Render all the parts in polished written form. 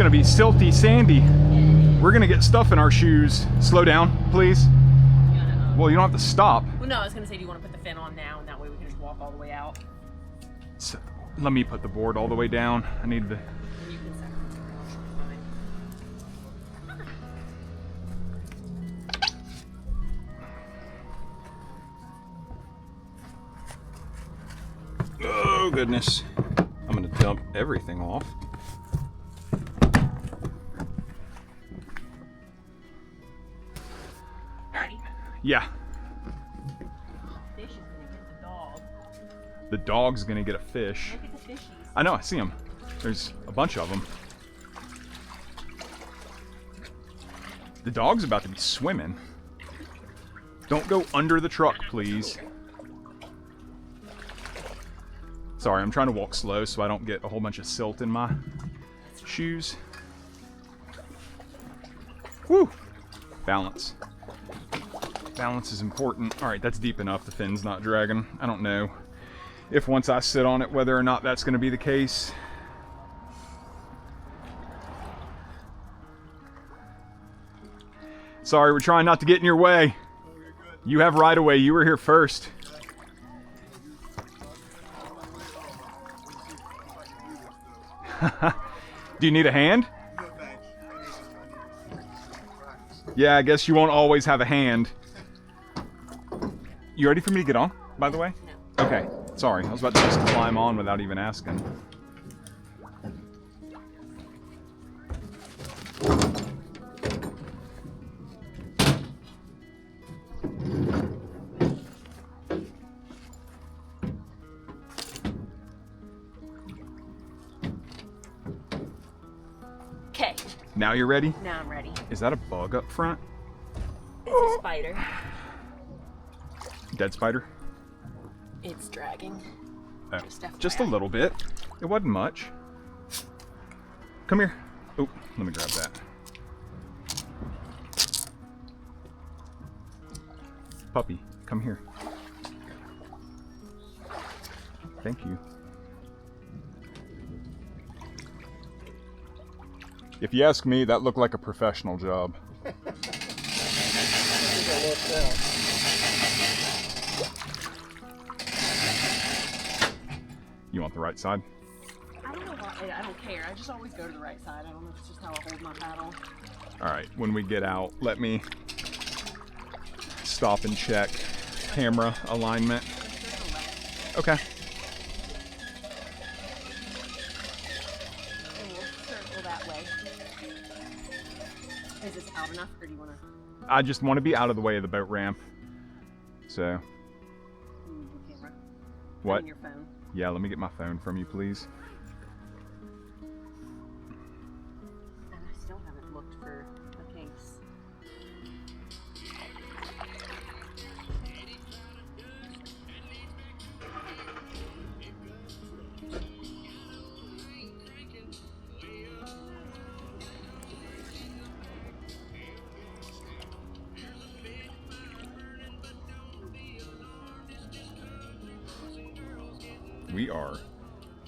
gonna be silty, sandy. We're gonna get stuff in our shoes. Slow down, please. Well, you don't have to stop. Well, no, I was gonna say, do you want to put the fin on now, and that way we can just walk all the way out? So, let me put the board all the way down. I need the... You can second. Oh, goodness. I'm gonna dump everything off. Ready? Yeah. Fish is gonna get the dog. The dog's gonna get a fish. Look at the fishies. I know, I see them. There's a bunch of them. The dog's about to be swimming. Don't go under the truck, please. Sorry, I'm trying to walk slow so I don't get a whole bunch of silt in my shoes. Woo! Balance. Balance is important. All right, that's deep enough. The fin's not dragging. I don't know if once I sit on it whether or not that's going to be the case. Sorry, we're trying not to get in your way. You have right of way. You were here first. Do you need a hand? Yeah, I guess you won't always have a hand. You ready for me to get on, by the way? No. Okay, sorry. I was about to just climb on without even asking. Okay. Now you're ready? Now I'm ready. Is that a bug up front? It's a spider. Dead spider? It's dragging. Oh, Just just a FYI. little bit. It wasn't much. Come here. Oh, let me grab that. Puppy, come here. Thank you. If you ask me, that looked like a professional job. You want the right side? I don't know why. I don't care. I just always go to the right side. I don't know if it's just how I hold my paddle. All right, when we get out, let me stop and check camera alignment. Okay. And we'll circle that way. Is this out enough, or do you want to? I just want to be out of the way of the boat ramp. So, The camera. what? And your phone. Yeah, let me get my phone from you, please. And I still haven't looked for a case. We are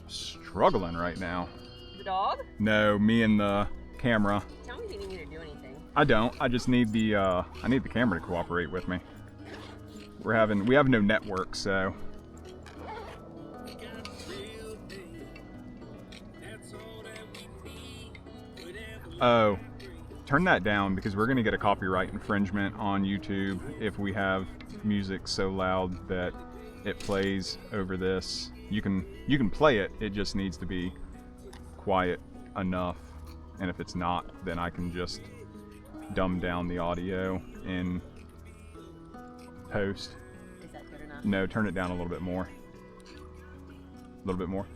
struggling right now. The dog? No, me and the camera. Tell me if you need me to do anything. I don't. I just need the I need the camera to cooperate with me. We have no network, so. Oh, turn that down because we're gonna get a copyright infringement on YouTube if we have music so loud that it plays over this. You can play it. It just needs to be quiet enough. And if it's not, then I can just dumb down the audio in post. Is that good enough? No, turn it down a little bit more. A little bit more.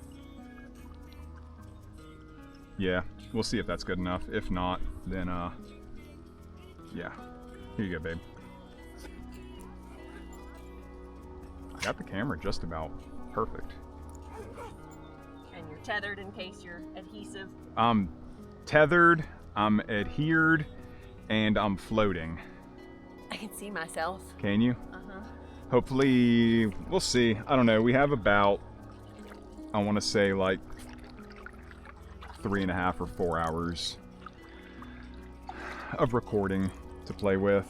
Yeah, we'll see if that's good enough. If not, then yeah. Here you go, babe. I got the camera just about perfect. And you're tethered in case you're adhesive. I'm tethered, I'm adhered, and I'm floating. I can see myself. Can you? Uh-huh. Hopefully, we'll see. I don't know. We have about, I want to say like 3.5 or 4 hours of recording to play with.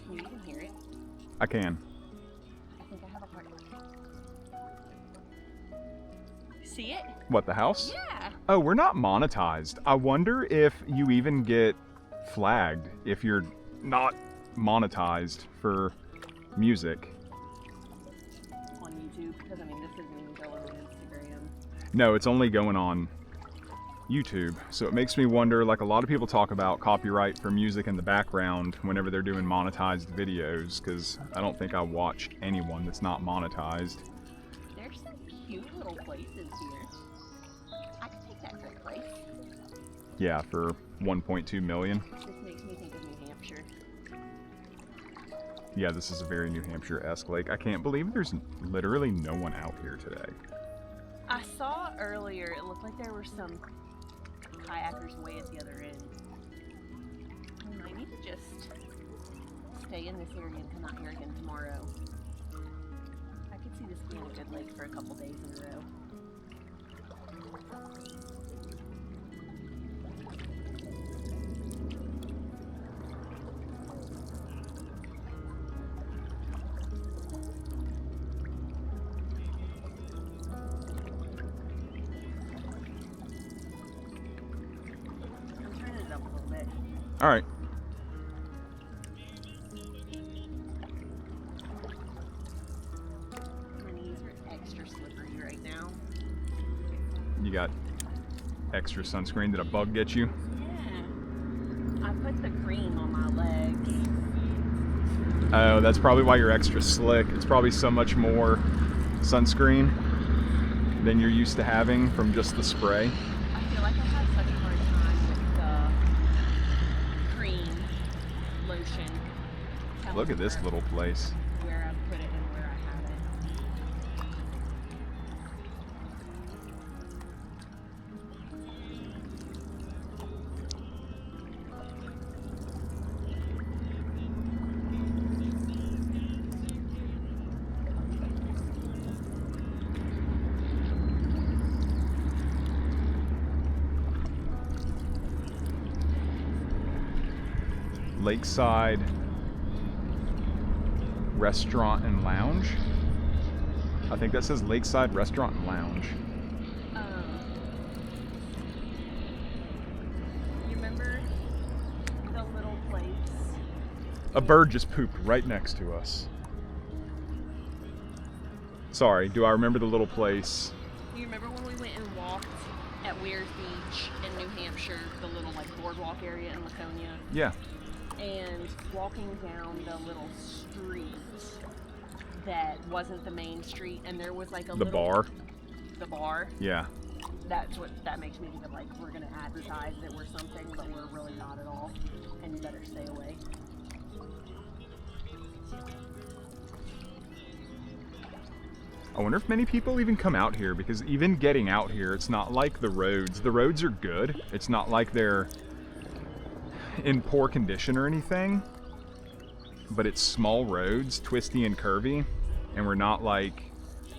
You can hear it. I can. I think I have a part. See it? What, the house? Yeah. Oh, we're not monetized. I wonder if you even get flagged if you're not monetized for music. On YouTube, because I mean, this isn't even going on Instagram. No, it's only going on YouTube. So it makes me wonder, like a lot of people talk about copyright for music in the background whenever they're doing monetized videos, because I don't think I watch anyone that's not monetized. There's some cute little places here. I could take that to a place. Yeah, for 1.2 million. This makes me think of New Hampshire. Yeah, this is a very New Hampshire-esque lake. I can't believe there's literally no one out here today. I saw earlier, it looked like there were some kayakers way at the other end. I might need to just stay in this area and come out here again tomorrow. I could see this being a good lake for a couple days in a row. I'm turning it up a little bit. All right. My knees are extra slippery right now. You got extra sunscreen. Did a bug get you? Yeah. I put the cream on my legs. Oh, that's probably why you're extra slick. It's probably so much more sunscreen than you're used to having from just the spray. I feel like I had such a hard time with the cream, lotion. telling Look at this her little place. Where I put it and where I have it. Lakeside Restaurant and Lounge. I think that says Lakeside Restaurant and Lounge. You remember the little place? A bird just pooped right next to us. Sorry, do I remember the little place? You remember when we went and walked at Weir's Beach in New Hampshire, the little like boardwalk area in Laconia? Yeah. And walking down the little street that wasn't the main street, and there was like a The little bar? The bar. Yeah. That's what that makes me think of, like we're gonna advertise that we're something, but we're really not at all, and you better stay away. I wonder if many people even come out here, because even getting out here, it's not like the roads. The roads are good. It's not like they're in poor condition or anything, but it's small roads, twisty and curvy, and we're not like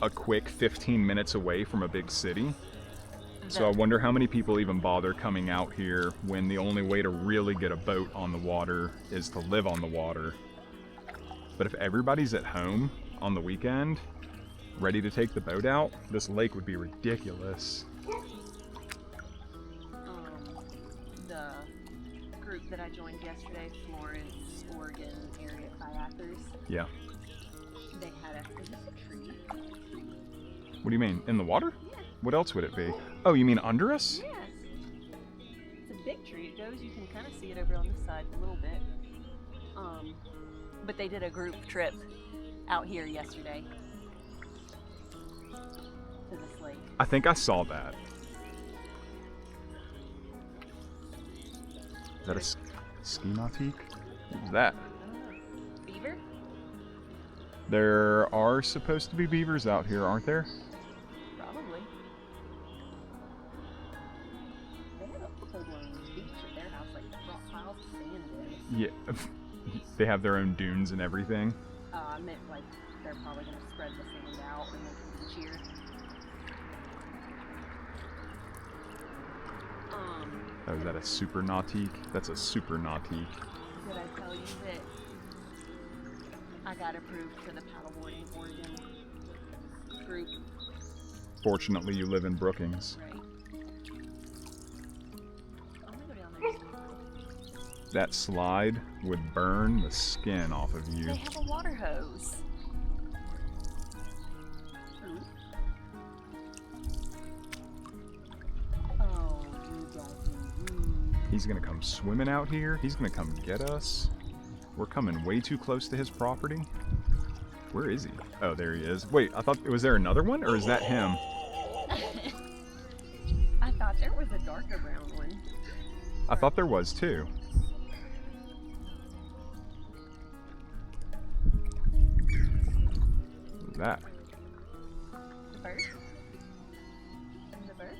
a quick 15 minutes away from a big city. So I wonder how many people even bother coming out here when the only way to really get a boat on the water is to live on the water. But if everybody's at home on the weekend, ready to take the boat out, this lake would be ridiculous. The group that I joined yesterday, Florence, Oregon area kayakers, Yeah. they had a, is this a tree? What do you mean? In the water? Yeah. What else would it be? Oh, you mean under us? Yes. It's a big tree. It goes, you can kind of see it over on this side a little bit. But they did a group trip out here yesterday to this lake. I think I saw that. Is that a ski nautique? What was that? Beaver? There are supposed to be beavers out here, aren't there? Probably. the sand is. Yeah, they have their own dunes and everything. I meant like they're probably going to spread the sand out and make it easier. Oh, is that a super nautique? That's a super nautique. Did I tell you that I got approved for the paddleboarding Oregon group? Fortunately, you live in Brookings. Right. I'm gonna go down there. That slide would burn the skin off of you. They have a water hose. Ooh. Oh, you guys. He's gonna come swimming out here. He's gonna come get us. We're coming way too close to his property. Where is he? Oh, there he is. Wait, I thought, was there another one, or is that him? I thought there was a darker brown one. I thought there was too. What was that? The bird? The bird?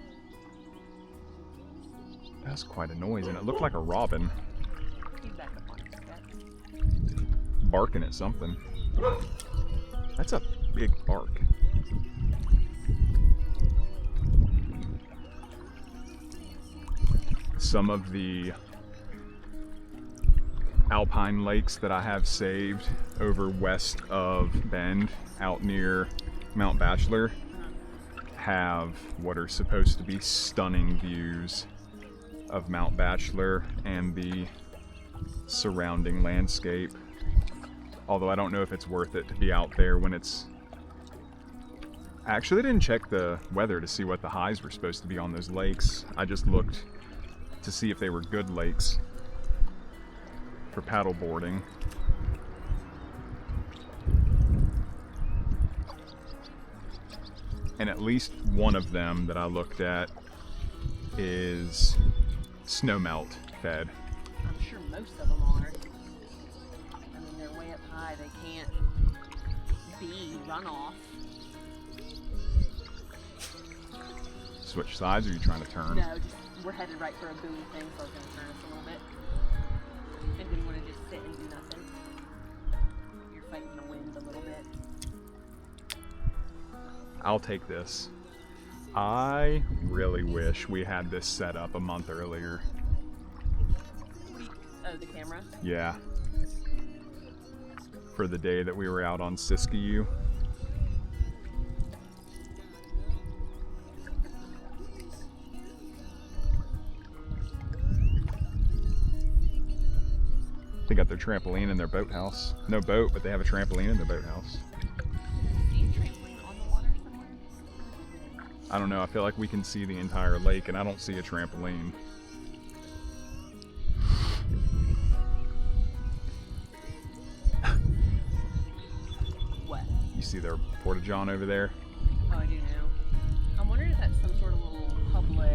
That's quite a noise, and it looked like a robin He's back up on his step. barking at something. That's a big bark. Some of the alpine lakes that I have saved over west of Bend, out near Mount Bachelor, have what are supposed to be stunning views of Mount Bachelor and the surrounding landscape. Although I don't know if it's worth it to be out there when it's... Actually, I didn't check the weather to see what the highs were supposed to be on those lakes. I just looked to see if they were good lakes for paddle boarding. And at least one of them that I looked at is snowmelt fed. I'm sure most of them are. I mean, they're way up high. They can't be runoff. Switch sides, or are you trying to turn? No, just we're headed right for a buoy thing, so I was going to turn us a little bit. And didn't want to just sit and do nothing. You're fighting the wind a little bit. I'll take this. I really wish we had this set up a month earlier. Oh, the camera? Yeah. For the day that we were out on Siskiyou. They got their trampoline in their boathouse. No boat, but they have a trampoline in their boathouse. See a trampoline on the water somewhere? I don't know, I feel like we can see the entire lake and I don't see a trampoline. What? You see their porta-john over there? Oh, I do now. I'm wondering if that's some sort of little public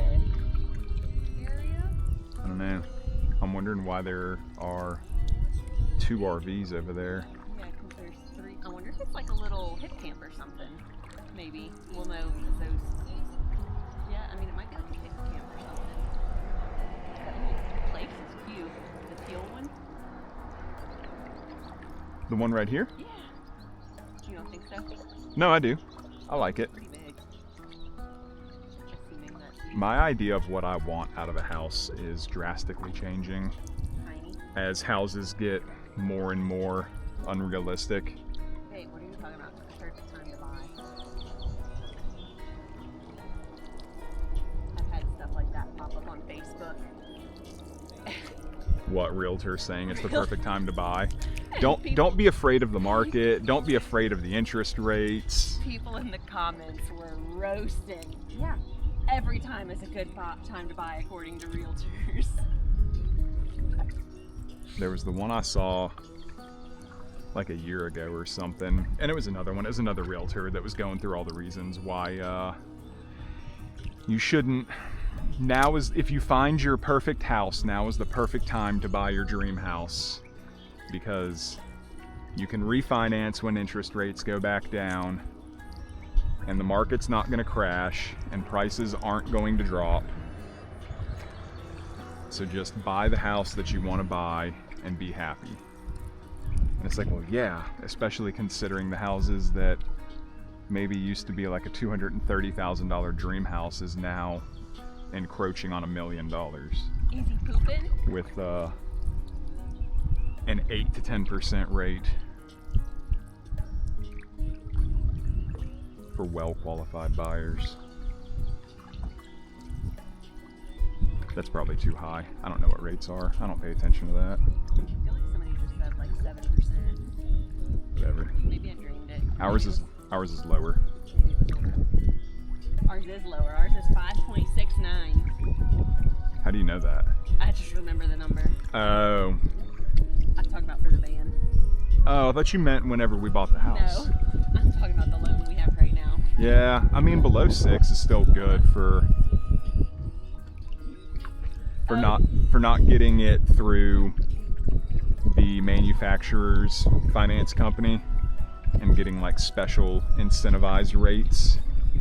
area? I don't know. I'm wondering why there are 2 RVs over there. Yeah, because there's 3. I wonder if it's like a little hip camp or something. Maybe. We'll know because those... Yeah, I mean, it might be like a hip camp or something. That little place is cute. The teal one? The one right here? Yeah. You don't think so? No, I do. I like it. Pretty big. Assuming that's My idea of what I want out of a house is drastically changing tiny. as houses get more and more unrealistic. Hey, what are you talking about? The perfect time to buy. I've had stuff like that pop up on Facebook. What realtor saying it's the Real- perfect time to buy. People- Don't be afraid of the market. Don't be afraid of the interest rates. People in the comments were roasting. Yeah, every time is a good time to buy according to realtors. There was the one I saw like a year ago or something, and it was another one. It was another realtor that was going through all the reasons why you shouldn't. Now is, if you find your perfect house, now is the perfect time to buy your dream house, because you can refinance when interest rates go back down, and the market's not going to crash, and prices aren't going to drop. So just buy the house that you want to buy and be happy. And it's like, well, yeah, especially considering the houses that maybe used to be like a $230,000 dream house is now encroaching on $1 million. Easy pooping. With an 8 to 10% rate for well-qualified buyers. That's probably too high. I don't know what rates are. I don't pay attention to that. I feel like somebody just said like 7%. Whatever. Maybe I dreamed it. Ours is lower. Ours is lower. Ours is 5.69. How do you know that? I just remember the number. Oh. I'm talking about for the van. Oh, I thought you meant whenever we bought the house. No, I'm talking about the loan we have right now. Yeah, I mean below 6 is still good for not getting it through the manufacturer's finance company and getting like special incentivized rates. I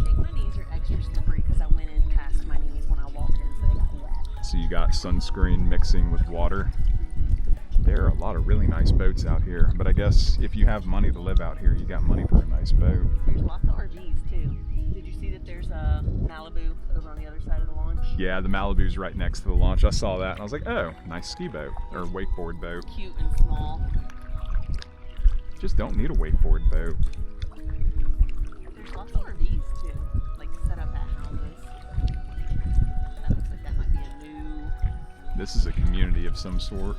think my knees are extra slippery because I went in past my knees when I walked in, so they got wet. So you got sunscreen mixing with water. There are a lot of really nice boats out here, but I guess if you have money to live out here, you got money for a nice boat. There's lots of RVs too. Did you see that there's a Malibu over on the other side of the launch? Yeah, the Malibu's right next to the launch. I saw that and I was like, oh, nice ski boat or wakeboard boat. Cute and small. Just don't need a wakeboard boat. There's lots of RVs too, like set up at houses. That looks like that might be a new. This is a community of some sort.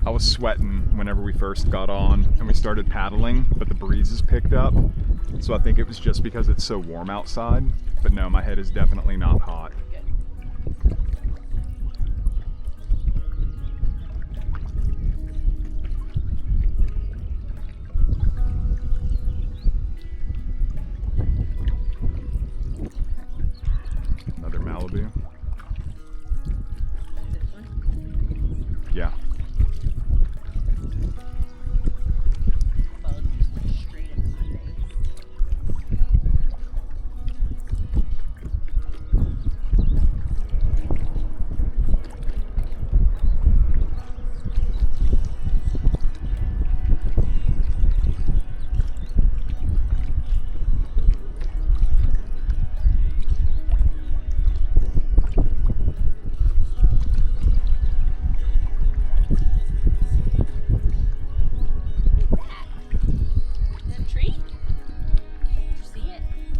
I was sweating whenever we first got on and we started paddling, but the breezes picked up. So I think it was just because it's so warm outside. But no, my head is definitely not hot. Another Malibu. Yeah.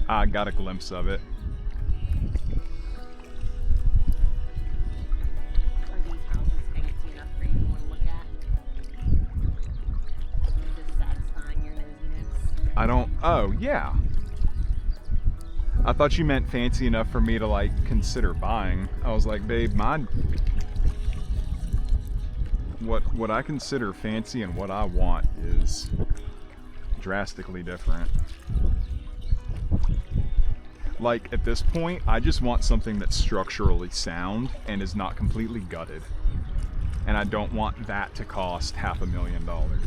I got a glimpse of it. Are these houses fancy enough for you to want to look at? Is this satisfying your nosiness? I don't. Oh, yeah. I thought you meant fancy enough for me to like consider buying. I was like, babe, what I consider fancy and what I want is drastically different. Like at this point, I just want something that's structurally sound and is not completely gutted. And I don't want that to cost $500,000.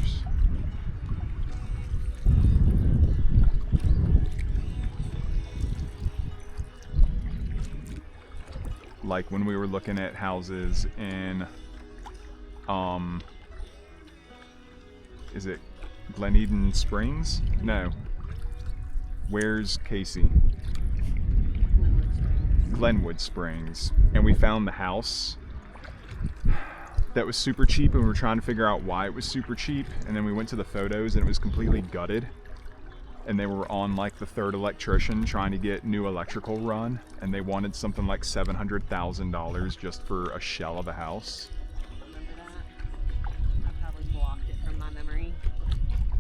Like when we were looking at houses in, is it Glen Eden Springs? No. Where's Casey? Glenwood Springs. And we found the house that was super cheap and we were trying to figure out why it was super cheap. And then we went to the photos and it was completely gutted. And they were on like the third electrician trying to get new electrical run. And they wanted something like $700,000 just for a shell of a house. Remember that? I probably blocked it from my memory.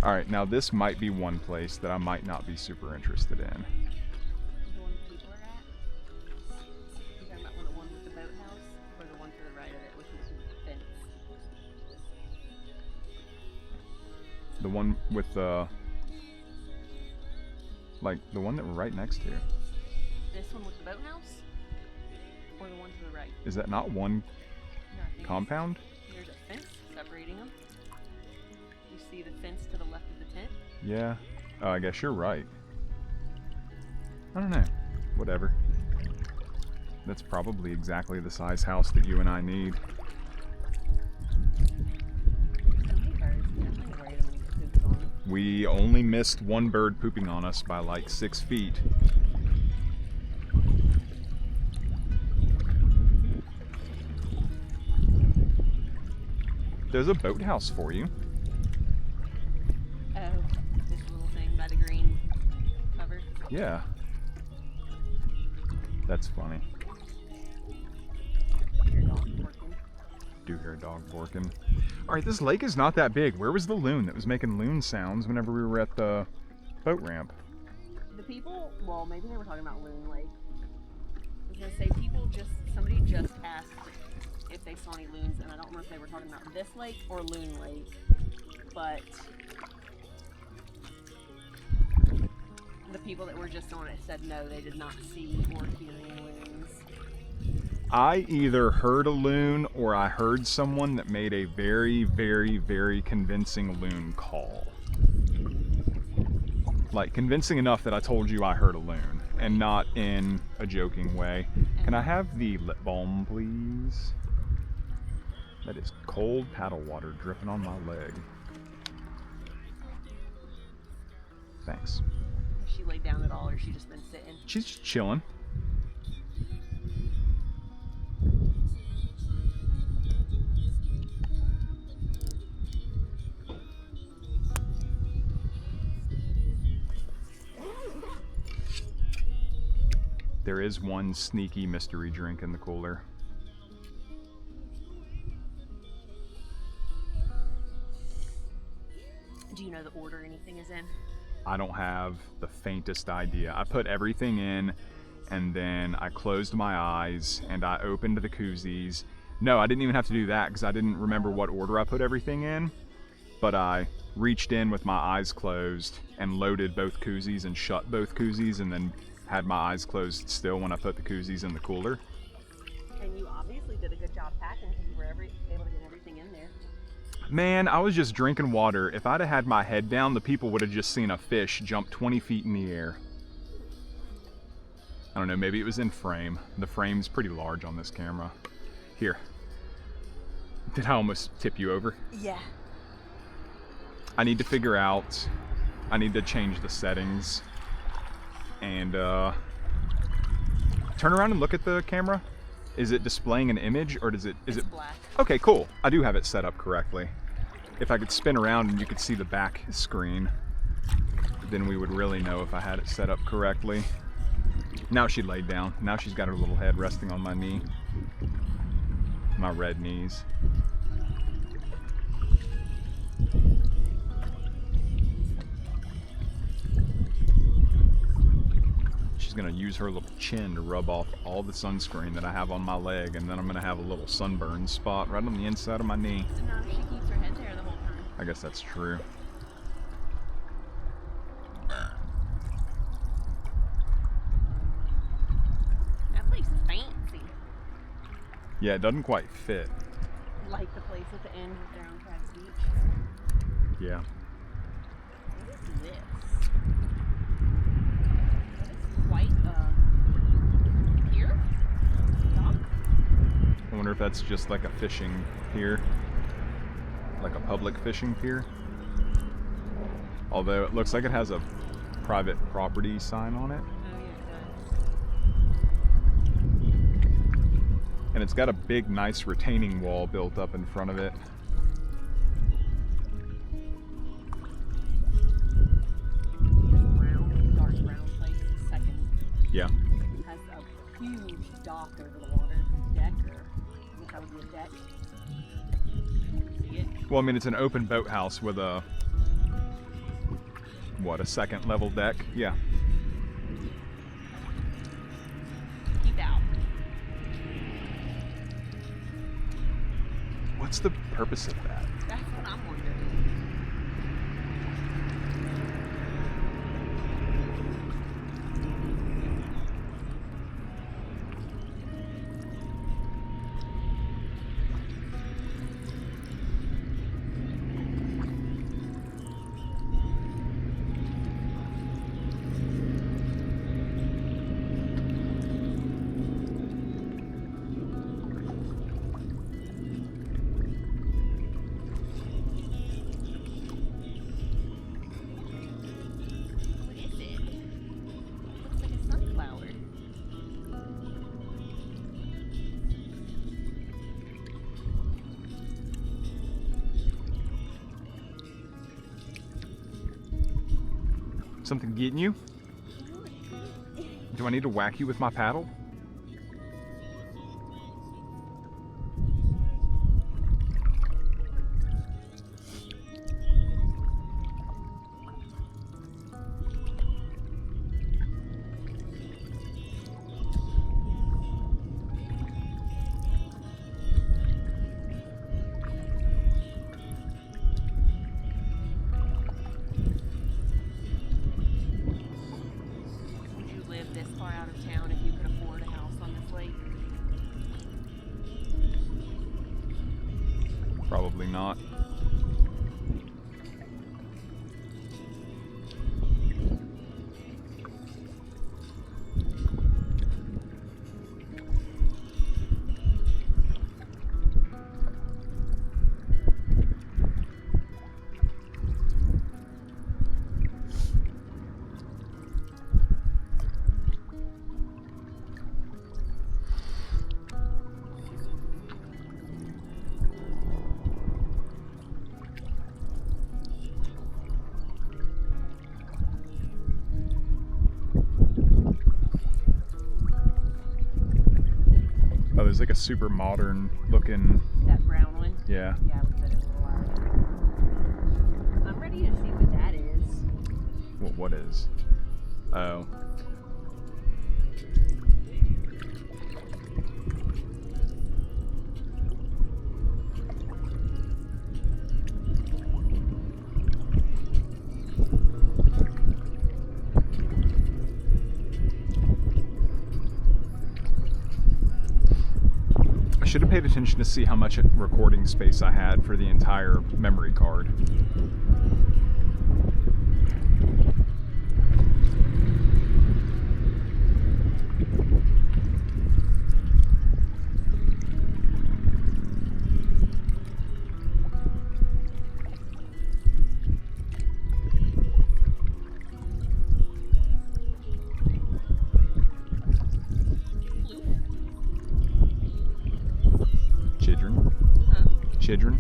All right, now this might be one place that I might not be super interested in. The one people are at? You talking about the one with the boathouse, or the one to the right of it with the fence? The one with the, like the one that we're right next to. This one with the boathouse, or the one to the right? Is that not one No, I think compound? there's a fence separating them. You see the fence to the left of the tent? Yeah. Oh, I guess you're right. I don't know. Whatever. That's probably exactly the size house that you and I need. So many birds. I'm not worried I'm gonna get pooped on. We only missed one bird pooping on us by like 6 feet. There's a boathouse for you. Oh, this little thing by the green cover. Yeah. That's funny. Your dog's working. Do hear a dog barking. Alright, this lake is not that big. Where was the loon that was making loon sounds whenever we were at the boat ramp? The people, well, maybe they were talking about Loon Lake. I was gonna say somebody just asked if they saw any loons, and I don't remember if they were talking about this lake or Loon Lake, but the people that were just on it said no, they did not see or hear any loons. I either heard a loon or I heard someone that made a very, very, very convincing loon call. Like, convincing enough that I told you I heard a loon, and not in a joking way. Can I have the lip balm, please? That is cold paddle water dripping on my leg. Thanks. Has she laid down at all, or has she just been sitting? She's just chilling. There is one sneaky mystery drink in the cooler. Do you know the order anything is in? I don't have the faintest idea. I put everything in, and then I closed my eyes and I opened the koozies. No, I didn't even have to do that because I didn't remember what order I put everything in, but I reached in with my eyes closed and loaded both koozies and shut both koozies, and then had my eyes closed still when I put the koozies in the cooler. And you obviously did a good job packing because you were able to get everything in there. Man, I was just drinking water. If I'd have had my head down, the people would have just seen a fish jump 20 feet in the air. I don't know, maybe it was in frame. The frame's pretty large on this camera. Here. Did I almost tip you over? Yeah. I need to figure out, I need to change the settings and turn around and look at the camera. Is it displaying an image, or is it black? Okay, cool. I do have it set up correctly. If I could spin around and you could see the back screen, then we would really know if I had it set up correctly. Now she laid down. Now she's got her little head resting on my knee. My red knees. She's gonna use her little chin to rub off all the sunscreen that I have on my leg, and then I'm gonna have a little sunburn spot right on the inside of my knee. So now she keeps her head there the whole time. I guess that's true. That place is fancy. Yeah, it doesn't quite fit. Like the place at the end with their own private beach. Yeah. What is this? That is quite a pier? Dock? I wonder if that's just like a fishing pier. Like a public fishing pier. Although it looks like it has a private property sign on it. Oh yeah, it does. And it's got a big, nice retaining wall built up in front of it. Brown, dark brown place, second. Yeah. Has a huge dock over the water. Deck, or I guess that would be a deck. See it? Well, I mean, it's an open boathouse with a What, a second level deck? Yeah. Keep out. What's the purpose of that? That's what I'm wondering. What is it? Looks like a sunflower. Something getting you? Do I need to whack you with my paddle? Would you live this far out of town if you could afford a house on this lake? Probably not. Oh, there's like a super modern looking, That brown one? yeah. Yeah, I looked at it a while ago. I'm ready to see what that is. What is? Oh. I should have paid attention to see how much recording space I had for the entire memory card. Children. Huh? Children.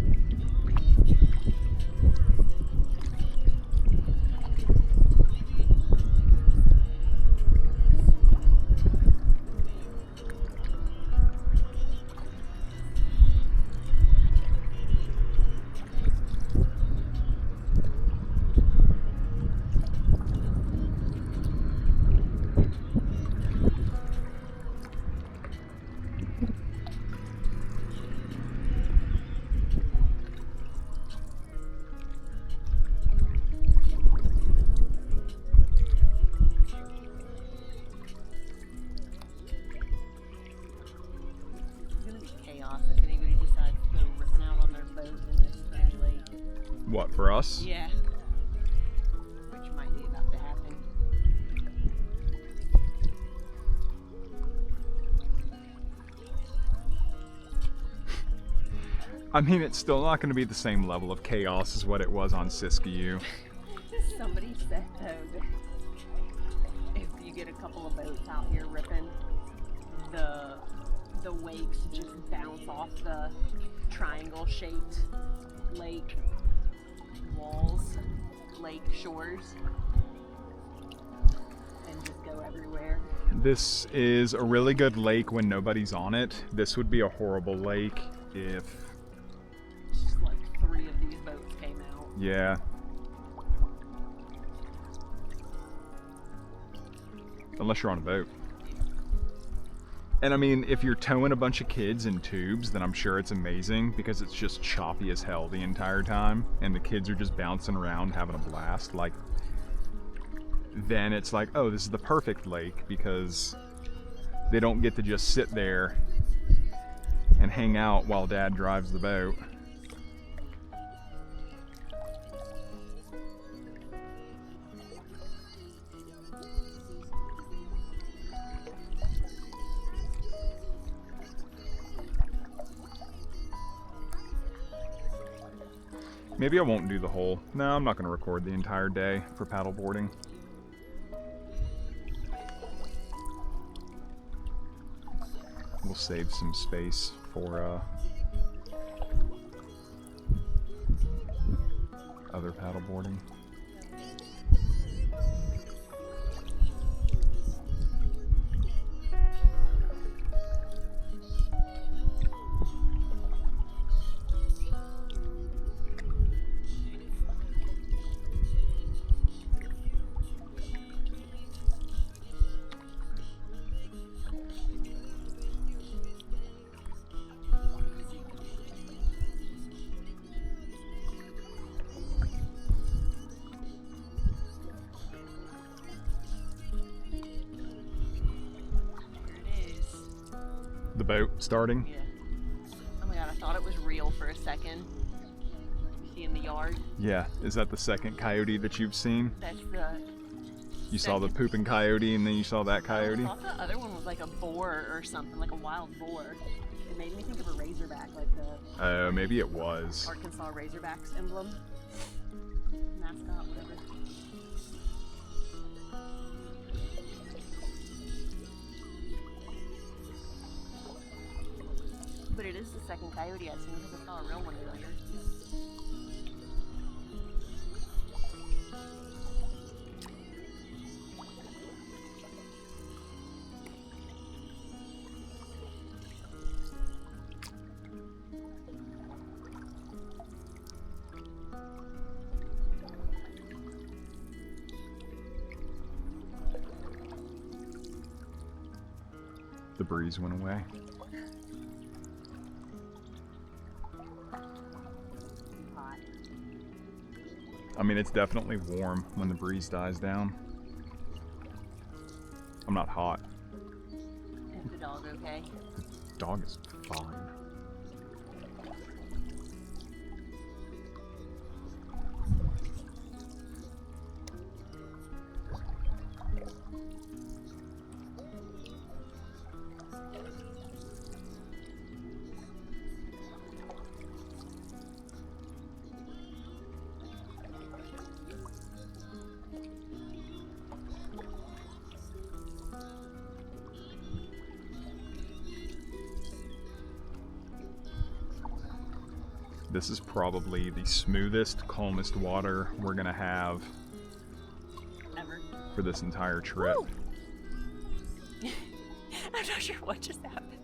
It's gonna be chaos if anybody decides to go ripping out on their boat in this Trianlge Lake. What, for us? Yeah. Which might be about to happen. I mean, it's still not going to be the same level of chaos as what it was on Siskiyou. Somebody said though that if you get a couple of boats out here ripping, the wakes just bounce off the triangle-shaped lake walls, lake shores, and just go everywhere. This is a really good lake when nobody's on it. This would be a horrible lake if, Just like 3 of these boats came out. yeah. unless you're on a boat. And I mean, if you're towing a bunch of kids in tubes, then I'm sure it's amazing because it's just choppy as hell the entire time, and the kids are just bouncing around having a blast. Like, then it's like, oh, this is the perfect lake because they don't get to just sit there and hang out while Dad drives the boat. Maybe I won't do the whole. No, I'm not going to record the entire day for paddleboarding. We'll save some space for other paddleboarding. The boat starting? Yeah. Oh my god, I thought it was real for a second. See in the yard? Yeah. Is that the second coyote that you've seen? That's the... You saw the pooping coyote and then you saw that coyote? I thought the other one was like a boar or something, like a wild boar. It made me think of a razorback, like the Oh, maybe it was. Arkansas Razorbacks emblem. Mascot, whatever. But it is the second coyote I've seen because I saw a real one earlier. The breeze went away. Hot. I mean, it's definitely warm when the breeze dies down. I'm not hot. Is the dog okay? The dog is fine. This is probably the smoothest, calmest water we're gonna have Ever. for this entire trip. Woo! I'm not sure what just happened.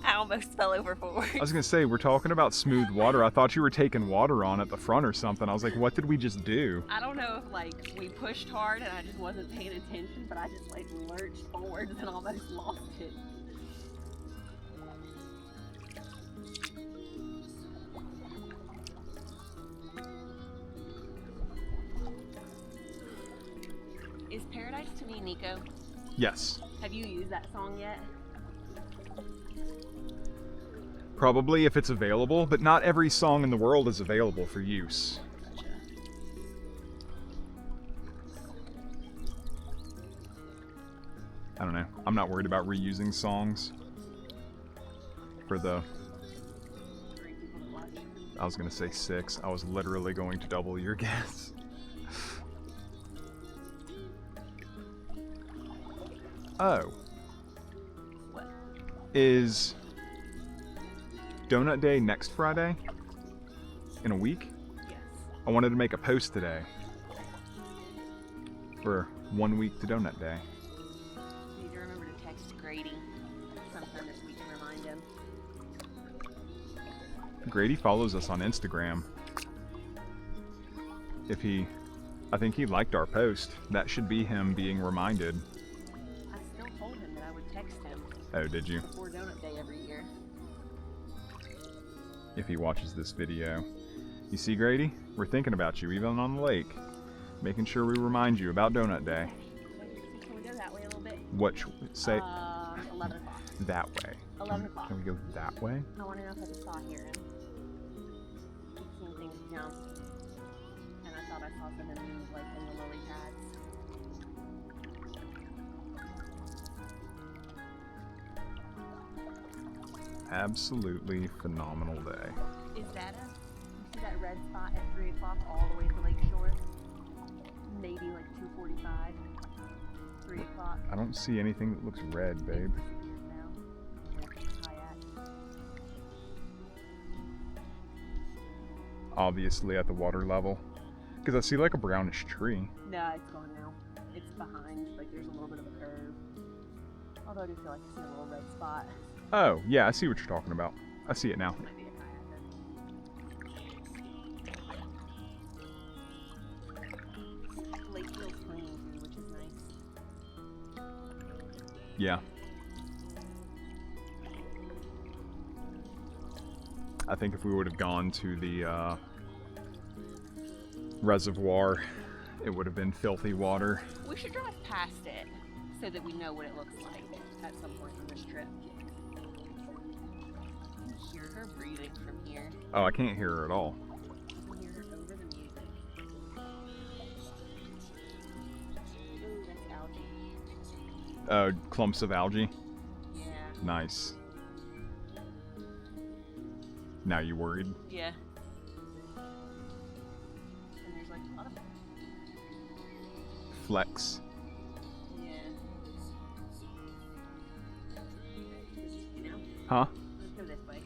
I almost fell over forward. I was gonna say, we're talking about smooth water. I thought you were taking water on at the front or something. I was like, what did we just do? I don't know if like we pushed hard and I just wasn't paying attention, but I just like lurched forwards and almost lost it. Is Paradise to Me Nico? Yes. Have you used that song yet? Probably if it's available, but not every song in the world is available for use. Gotcha. I don't know. I'm not worried about reusing songs for the... 3 people to watch. I was gonna say 6. I was literally going to double your guess. Oh. What? Is Donut Day next Friday? In a week? Yes. I wanted to make a post today for 1 week to Donut Day. You need to remember to text Grady sometime this week to remind him. Grady follows us on Instagram. I think he liked our post. That should be him being reminded. I Oh, did you? Before Donut Day every year. If he watches this video. You see, Grady? We're thinking about you, even on the lake. Making sure we remind you about Donut Day. Can we go that way a little bit? Say 11 o'clock. that way. 11 o'clock. Can we go that way? I want to know if I just saw heron. I've seen things jump. And I thought I saw something move like in the lily pads. Absolutely phenomenal day. Is that you see that red spot at 3 o'clock all the way to Lake Shore? Maybe like 2:45, 3 o'clock. I don't see anything that looks red, babe. Obviously at the water level. Because I see like a brownish tree. No, it's gone now. It's behind, like there's a little bit of a curve. Although I do feel like I see a little red spot. Oh, yeah, I see what you're talking about. I see it now. Might be a kayaker. Lake feels clean too, which is nice. Yeah. I think if we would have gone to the reservoir, it would have been filthy water. We should drive past it so that we know what it looks like at some point on this trip. I can hear her breathing from here. Oh, I can't hear her at all. I can hear her over the music. Ooh, that's algae. Clumps of algae. Yeah. Nice. Now you worried? Yeah. And there's like a lot of Flex. yeah. You know? Huh? Let's go this way.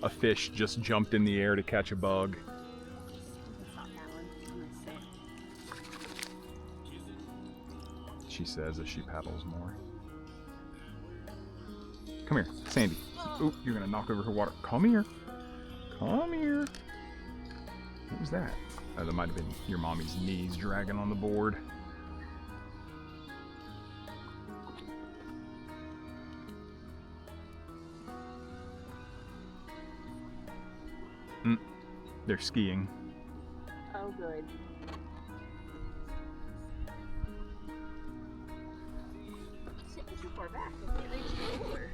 A fish just jumped in the air to catch a bug. Stop that one. I'm gonna sit. She says as she paddles more. Come here, Sandy. Ooh, you're gonna knock over her water. Come here. Come here. What was that? Oh, that might have been your mommy's knees dragging on the board. They're skiing. Oh, good. Sitting too far back. I can't reach the floor.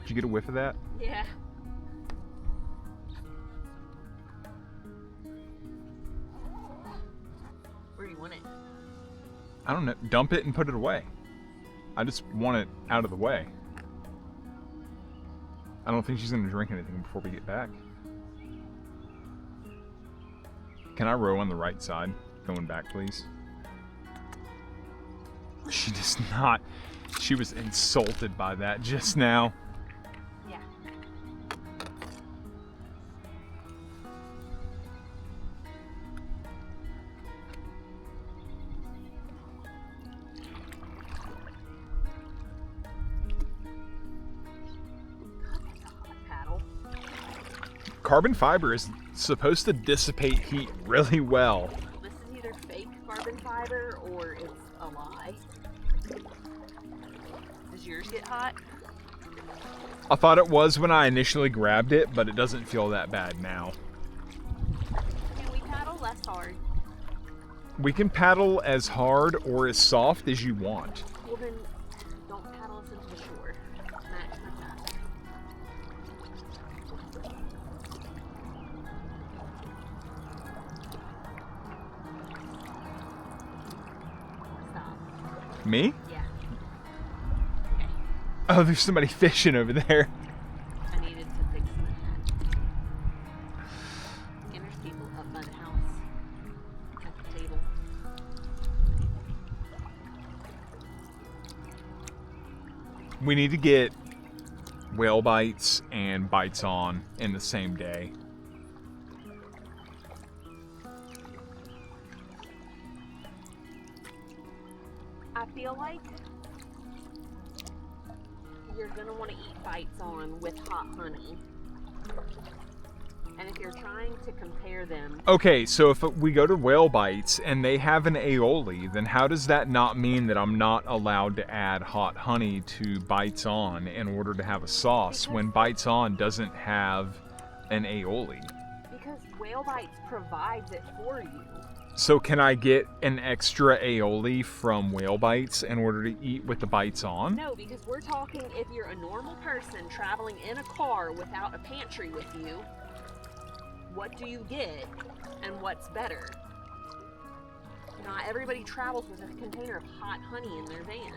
Did you get a whiff of that? Yeah. Where do you want it? I don't know. Dump it and put it away. I just want it out of the way. I don't think she's going to drink anything before we get back. Can I row on the right side? Going back, please. She does not. She was insulted by that just now. Yeah. Paddle. Carbon fiber is supposed to dissipate heat really well. This is either fake carbon fiber or it's a lie. Does yours get hot? I thought it was when I initially grabbed it, but it doesn't feel that bad now. Can we paddle less hard? We can paddle as hard or as soft as you want. Well then, don't paddle us into the shore. Match my paddle. Stop. Me? Yeah. Oh, there's somebody fishing over there. I needed to fix my hat. Skinner's people We need to get whale bites and bites on in the same day. I feel like you're gonna want to eat bites on with hot honey. And if you're trying to compare them... Okay, so if we go to whale bites and they have an aioli, then how does that not mean that I'm not allowed to add hot honey to bites on in order to have a sauce when bites on doesn't have an aioli? Because whale bites provides it for you. So can I get an extra aioli from whale bites in order to eat with the bites on? No, because we're talking if you're a normal person traveling in a car without a pantry with you, what do you get and what's better? Not everybody travels with a container of hot honey in their van.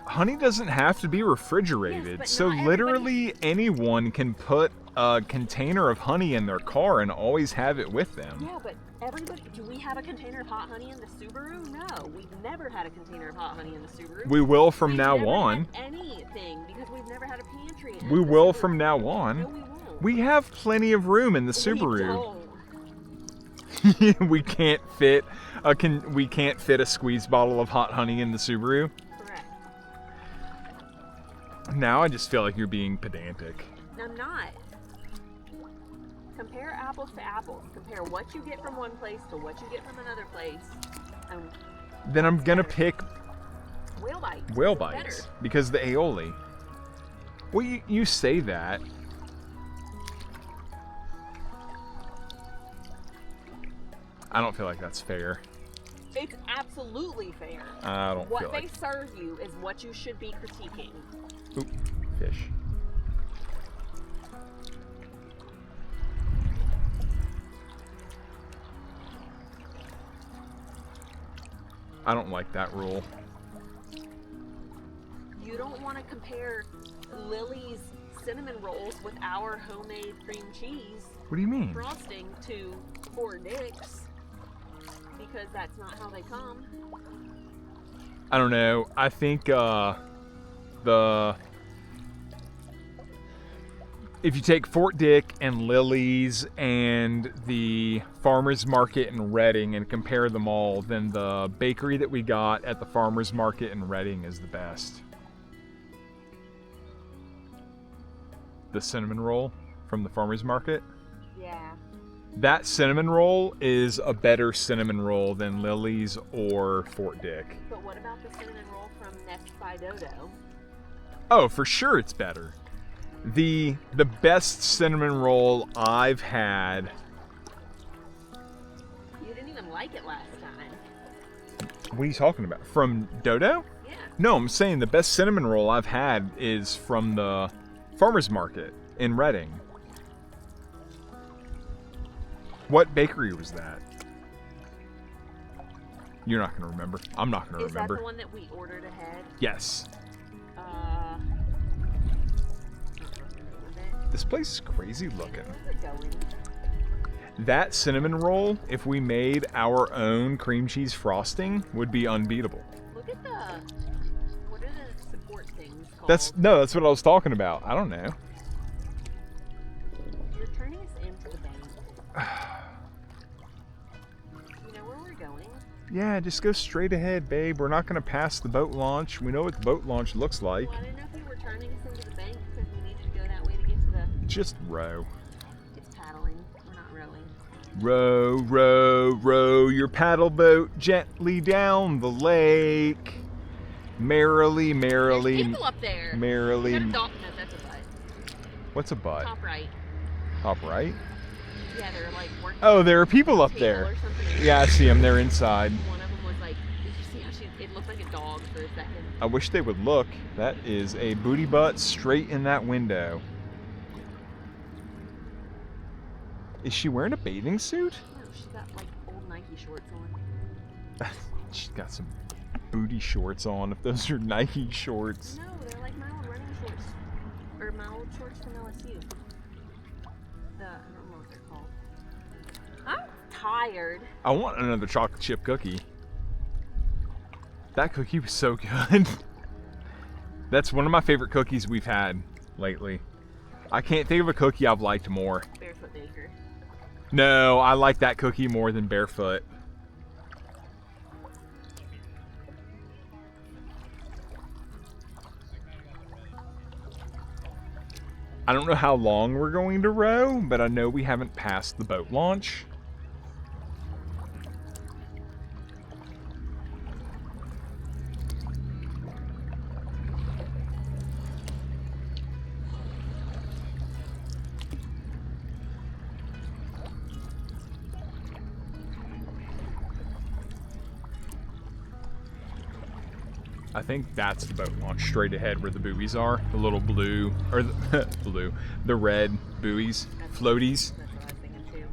Honey doesn't have to be refrigerated, Yes, so literally anyone can put a container of honey in their car and always have it with them. Yeah, but everybody, do we have a container of hot honey in the Subaru? No, we've never had a container of hot honey in the Subaru. We will from We've now never on. had anything because we've never had a pantry. In We the will Subaru. from now on. No, we won't. We have plenty of room in the We Subaru. don't. we can't fit a squeeze bottle of hot honey in the Subaru. Correct. Now I just feel like you're being pedantic. I'm not. Compare apples to apples. Compare what you get from one place to what you get from another place. And Then I'm gonna pick whale bites. whale It's bites better. because the aioli. Well, you say that. I don't feel like that's fair. It's absolutely fair. I don't What feel they like. serve you is what you should be critiquing. Oop, fish. I don't like that rule. You don't want to compare Lily's cinnamon rolls with our homemade cream cheese What do you mean? frosting to Fort Dix because that's not how they come. I don't know. I think if you take Fort Dick and Lily's and the farmer's market in Reading and compare them all, then the bakery that we got at the farmer's market in Reading is the best. The cinnamon roll from the farmer's market. Yeah. That cinnamon roll is a better cinnamon roll than Lily's or Fort Dick. But what about the cinnamon roll from Nest by Dodo? Oh, for sure it's better. The best cinnamon roll I've had. You didn't even like it last time. What are you talking about? From Dodo? Yeah. No, I'm saying the best cinnamon roll I've had is from the farmer's market in Reading. What bakery was that? You're not going to remember. I'm not going to Is that remember. the one that we ordered ahead? Yes. I don't remember This place is crazy looking. it. Where's it going? That cinnamon roll, if we made our own cream cheese frosting, would be unbeatable. Look at the... What are the support things called? That's what I was talking about. I don't know. You're turning us into the bank. You know where we're going? Yeah, just go straight ahead, babe. We're not going to pass the boat launch. We know what the boat launch looks like. Well, I didn't know if you were turning us into the bank because we needed to go that way to get to the... Just row. It's paddling. We're not rowing. Row, row, row your paddle boat gently down the lake. Merrily, merrily, There's people up there. merrily. You got a dog. No, that's a butt. What's a butt? Top right. Top right? Yeah, they're like working. Oh, there are people up table there. Or something. Yeah, I see them. They're inside. One of them was like, did you see how it looked like a dog for a second? I wish they would look. That is a booty butt straight in that window. Is she wearing a bathing suit? No, she's got like old Nike shorts on. She's got some booty shorts on, if those are Nike shorts. No, they're like my old running shorts. Or my old shorts from LSU. I don't know what they're called. I'm tired. I want another chocolate chip cookie. That cookie was so good. That's one of my favorite cookies we've had lately. I can't think of a cookie I've liked more. Barefoot Baker. No, I like that cookie more than Barefoot. I don't know how long we're going to row, but I know we haven't passed the boat launch. I think that's the boat launch straight ahead where the buoys are. The little blue, or the red buoys, floaties. That's what I was thinking too.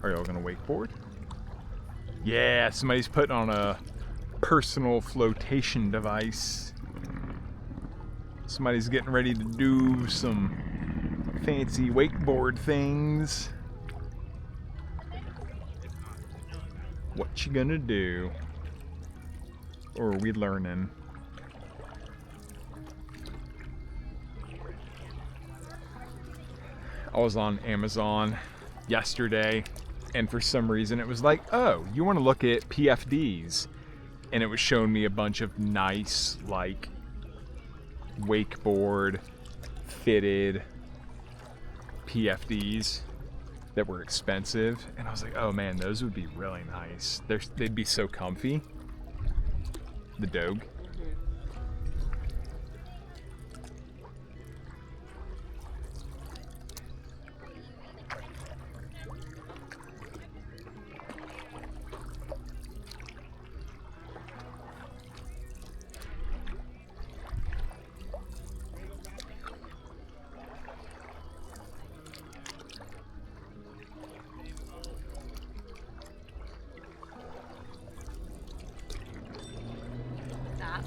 Are y'all gonna wakeboard? Yeah, somebody's putting on a personal flotation device. Somebody's getting ready to do some fancy wakeboard things. What you gonna do? Or are we learning? I was on Amazon yesterday, and for some reason it was like, oh, you want to look at PFDs? And it was showing me a bunch of nice, like, wakeboard fitted PFDs that were expensive. And I was like, oh man, those would be really nice. They'd be so comfy. The Dogue. Stop.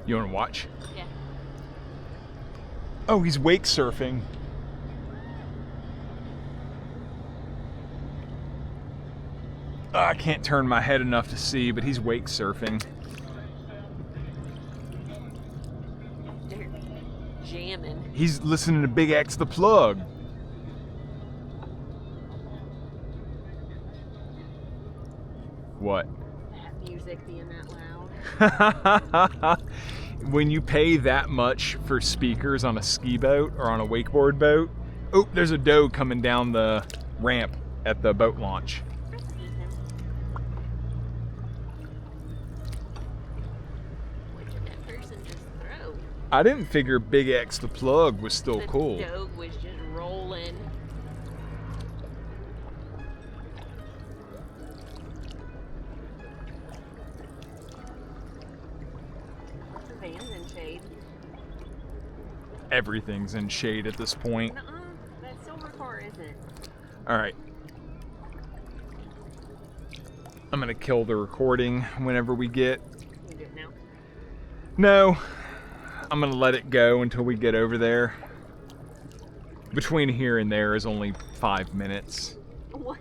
You want to watch? Yeah. Oh, he's wake surfing. I can't turn my head enough to see, but he's wake surfing. They're jamming. He's listening to Big X the Plug. What? That music being that loud. When you pay that much for speakers on a ski boat or on a wakeboard boat, oh, there's a Dogue coming down the ramp at the boat launch. What did that person just throw? I didn't figure Big X the Plug was still The cool. Dogue was just rolling. The van's in shade. Everything's in shade at this point. Nuh-uh, that silver car isn't. All right. I'm gonna kill the recording whenever we get. You do it now. No, I'm gonna let it go until we get over there. Between here and there is only 5 minutes. What?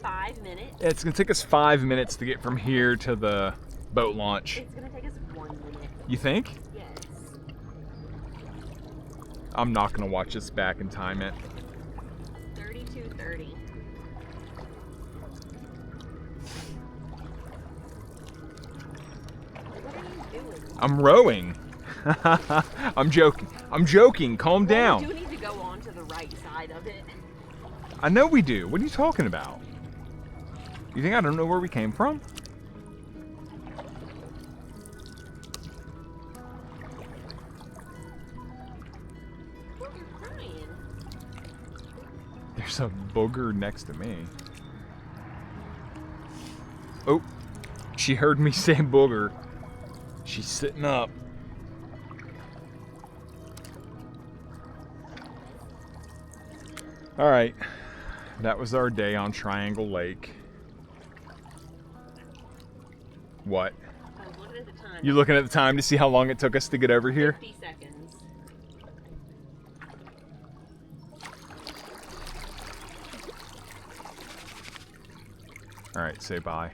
5 minutes? It's gonna take us 5 minutes to get from here to the boat launch. It's gonna take us 1 minute. You think? Yes. I'm not gonna watch this back and time it. 32:30. What are you doing? I'm rowing. I'm joking. I'm joking. Calm down. We do need to go on to the right side of it. I know we do. What are you talking about? You think I don't know where we came from? You're crying. There's a booger next to me. Oh, she heard me say booger. She's sitting up. All right, that was our day on Triangle Lake. What? I wanted looking at the time. You looking at the time to see how long it took us to get over here? 50 seconds. All right, say bye.